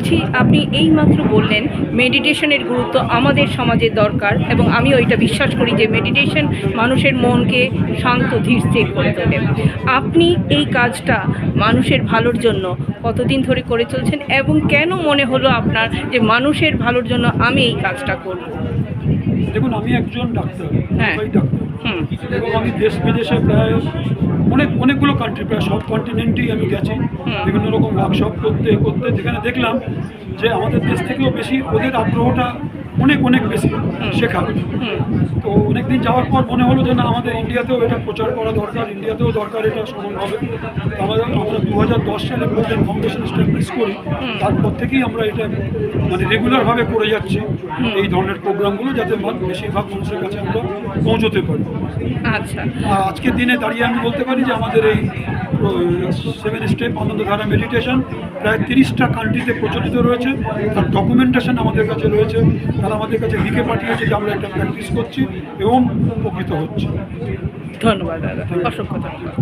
বলছি আপনি এইমাত্র বললেন মেডিটেশনের গুরুত্ব আমাদের সমাজে দরকার, এবং আমিও এটা বিশ্বাস করি যে মেডিটেশন মানুষের মনকে শান্ত ধীর স্থির করে তোলে। আপনি এই কাজটা মানুষের ভালোর জন্য কতদিন ধরে করে চলছেন, এবং কেন মনে হলো আপনার যে মানুষের ভালোর জন্য আমি এই কাজটা করব? দেখুন, আমি একজন ডাক্তার, হ্যাঁ। এবং আমি দেশ বিদেশে প্রায় অনেকগুলো কান্ট্রি, প্রায় সব কন্টিনেন্টেই আমি গেছি বিভিন্ন রকম ওয়ার্কশপ করতে করতে, যেখানে দেখলাম যে আমাদের দেশ থেকেও বেশি ওদের আগ্রহটা অনেক বেশি শেখা। তো অনেকদিন যাওয়ার পর মনে হলো যে না, আমাদের ইন্ডিয়াতেও এটা প্রচার করা দরকার, ইন্ডিয়াতেও দরকার এটা সমানভাবে। আমরা 2010 সালে ব্লুপ্রিন্ট ফাউন্ডেশন স্টাবলিশ করি, তারপর থেকেই আমরা এটা মানে রেগুলারভাবে করে যাচ্ছি এই ধরনের প্রোগ্রামগুলো, যাতে বেশিরভাগ মানুষের কাছে আমরা পৌঁছতে পারি। আচ্ছা, আজকের দিনে দাঁড়িয়ে আমি বলতে পারি যে আমাদের এই 7 স্টেপ আনন্দধারা মেডিটেশন প্রায় 30টা কান্ট্রিতে প্রচলিত রয়েছে। তার ডকুমেন্টেশন আমাদের কাছে রয়েছে, তারা আমাদের কাছে লিখে পাঠিয়েছে যে আমরা এটা প্র্যাকটিস করছি এবং উপকৃত হচ্ছি। ধন্যবাদ দাদা, অসংখ্য ধন্যবাদ।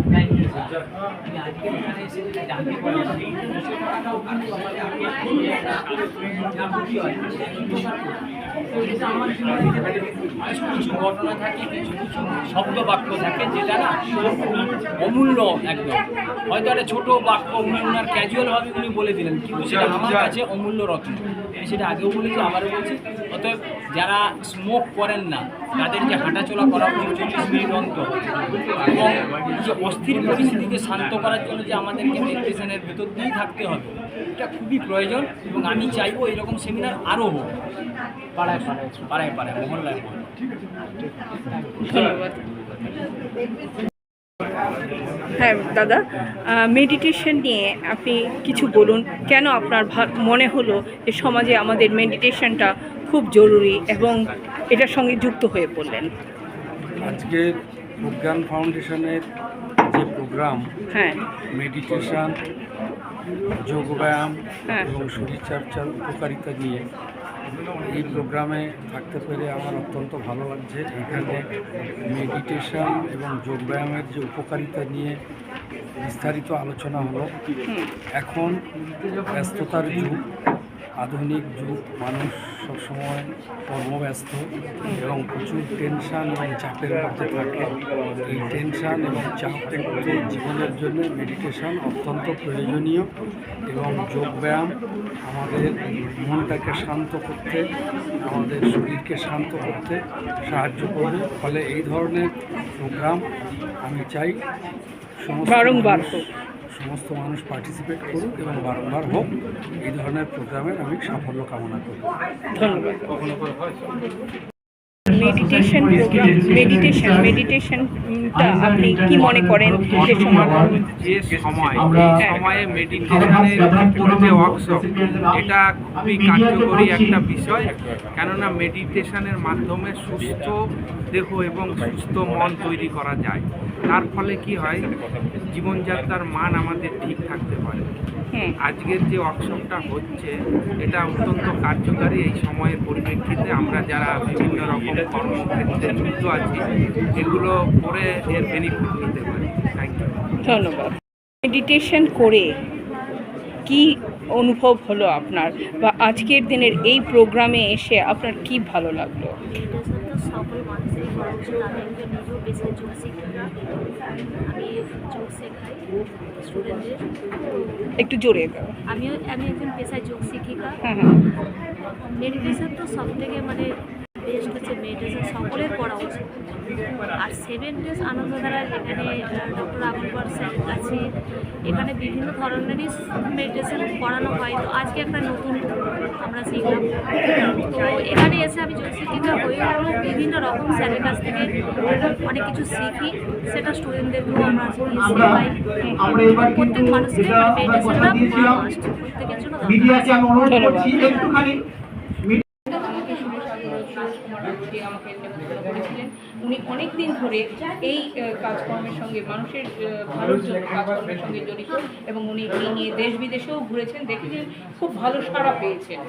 কিছু ঘটনা থাকে, কিছু শব্দ বাক্য থাকে যেটা না অমূল্য একদম। হয়তো একটা ছোটো বাক্য উনি ওনার ক্যাজুয়ালভাবে উনি বলে দিলেন, কিন্তু সেটা আমার কাছে অমূল্য রত্ন। আমি সেটা আগেও বলেছি, আবারও বলছি। অতএব যারা স্মোক করেন না তাদেরকে হাঁটাচলা করা উচিত 40 মিনিট অন্তর, এবং যে অস্থির পরিস্থিতিকে শান্ত করার জন্য যে আমাদেরকে মেডিটেশনের ভেতর দিয়েই থাকতে হবে, এটা খুবই প্রয়োজন। এবং আমি চাইবো এরকম সেমিনার আরও হোক, পাড়ায় মহল্লায়। ধন্যবাদ। হ্যাঁ দাদা, মেডিটেশন নিয়ে আপনি কিছু বলুন। কেন আপনার মনে হলো যে সমাজে আমাদের মেডিটেশনটা খুব জরুরি এবং এটার সঙ্গে যুক্ত হয়ে পড়লেন? আজকের প্রজ্ঞান ফাউন্ডেশনের যে প্রোগ্রাম, হ্যাঁ, মেডিটেশন, যোগব্যায়াম হ্যাঁ, এবং শরীরচর্চার উপকারিতা নিয়ে এই প্রোগ্রামে থাকতে পেরে আমার অত্যন্ত ভালো লাগছে। এখানে মেডিটেশন এবং যোগব্যায়ামের যে উপকারিতা নিয়ে বিস্তারিত আলোচনা হলো। এখন ব্যস্ততার যুগ, আধুনিক যুগ, মানুষ সবসময় কর্মব্যস্ত এবং প্রচুর টেনশান এবং চাপের মধ্যে থাকে। এই টেনশান এবং চাপমুক্ত জীবনের জন্য মেডিটেশন অত্যন্ত প্রয়োজনীয়, এবং যোগব্যায়াম আমাদের মনটাকে শান্ত করতে, আমাদের শরীরকে শান্ত করতে সাহায্য করবে। ফলে এই ধরনের প্রোগ্রাম আমি চাই সমস্ত মানুষ পার্টিসিপেট করুক এবং বারংবার হোক। এই ধরনের প্রোগ্রামের আমি সাফল্য কামনা করি। ধন্যবাদ। মেডিটেশন প্রোগ্রাম, মেডিটেশনটা আপনি কি মনে করেন যে সময়ে মেডিটেশনের যে ওয়ার্কশপ, এটা খুবই কার্যকরী একটা বিষয়। কেননা মেডিটেশনের মাধ্যমে সুস্থ দেহ এবং সুস্থ মন তৈরি করা যায়। তার ফলে কি হয়, জীবনযাত্রার মান আমাদের ঠিক থাকতে পারে। আজকের যে ওয়ার্কশপটা হচ্ছে এটা অত্যন্ত কার্যকারী। এই সময়ের পরিপ্রেক্ষিতে আমরা যারা বিভিন্ন রকম কর্মক্ষেত্রে যুক্ত আছি, এগুলো করে এর বেনিফিট নিতে পারি। Thank you. ধন্যবাদ। মেডিটেশন করে কি অনুভব হলো আপনার, বা আজকের দিনের এই প্রোগ্রামে এসে আপনার কি ভালো লাগলো? সকল মানুষের করা উচিত। আমি একজন নিজেও পেশায় যোগ শিক্ষিকা, আমি যোগ শেখাই স্টুডেন্টদের। একটু জোরে। আমি একজন পেশায় যোগ শিক্ষিকা। হ্যাঁ, মেডিটেশন তো সব থেকে বেস্ট হচ্ছে মেডিটেশন সকলের করা উচিত। আর 7 ডেজ আনন্দধারা, এখানে ডক্টর আবুলকর স্যার আছে, এখানে বিভিন্ন ধরনেরই মেডিটেশন করানো হয়। তো আজকে একটা নতুন আমরা শিখলাম। তো এখানে এসে আমি যোগ শিক্ষিকা হয়ে হলেও বিভিন্ন রকম স্যারের কাছ থেকে অনেক কিছু শিখি, সেটা স্টুডেন্টদেরকেও আমরা শেখাই। প্রত্যেক মানুষকে মেডিটেশনটা মাস্ট, প্রত্যেকের জন্য দরকার। আমাকে উনি অনেক দিন ধরে এই কাজকর্মের সঙ্গে মানুষের ভালোর জন্য কাজকর্মের সঙ্গে জড়িত এবং উনি এই নিয়ে দেশ বিদেশেও ঘুরেছেন, দেখেছেন, খুব ভালো সাড়া পেয়েছেন।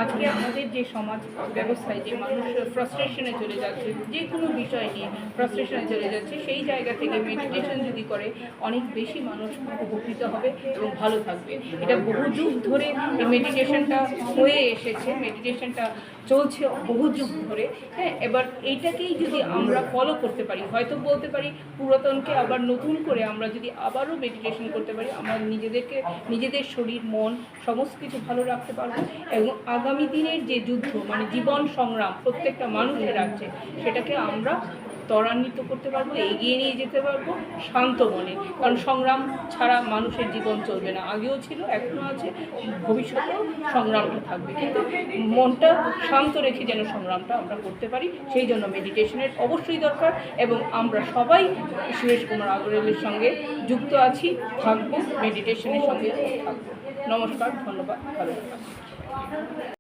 আজকে আমাদের যে সমাজ ব্যবস্থায় যে মানুষ ফ্রাস্ট্রেশনে চলে যাচ্ছে, যে কোনো বিষয় নিয়ে ফ্রাস্ট্রেশনে চলে যাচ্ছে, সেই জায়গা থেকে মেডিটেশন যদি করে অনেক বেশি মানুষ উপকৃত হবে এবং ভালো থাকবে। এটা বহু যুগ ধরে এই মেডিটেশনটা হয়ে এসেছে, মেডিটেশনটা চলছে বহু যুগ ধরে। হ্যাঁ, এবার এইটাকেই যদি আমরা ফলো করতে পারি, হয়তো বলতে পারি পুরাতনকে আবার নতুন করে আমরা যদি আবারও মেডিটেশন করতে পারি, আমরা নিজেদের শরীর মন সমস্ত কিছু ভালো রাখতে পারবো এবং আগামী দিনের যে যুদ্ধ মানে জীবন সংগ্রাম প্রত্যেকটা মানুষের আছে, সেটাকে আমরা ত্বরান্বিত করতে পারবো, এগিয়ে নিয়ে যেতে পারবো শান্ত মনে। কারণ সংগ্রাম ছাড়া মানুষের জীবন চলবে না, আগেও ছিল, এখনও আছে, ভবিষ্যতেও সংগ্রামটা থাকবে, কিন্তু মনটা শান্ত রেখে যেন সংগ্রামটা আমরা করতে পারি, সেই জন্য মেডিটেশনের অবশ্যই দরকার। এবং আমরা সবাই সুরেশ কুমার আগরওয়ালের সঙ্গে যুক্ত আছি, থাকবো, মেডিটেশনের সঙ্গে থাকবো। নমস্কার, ধন্যবাদ, ভালো থাকবেন।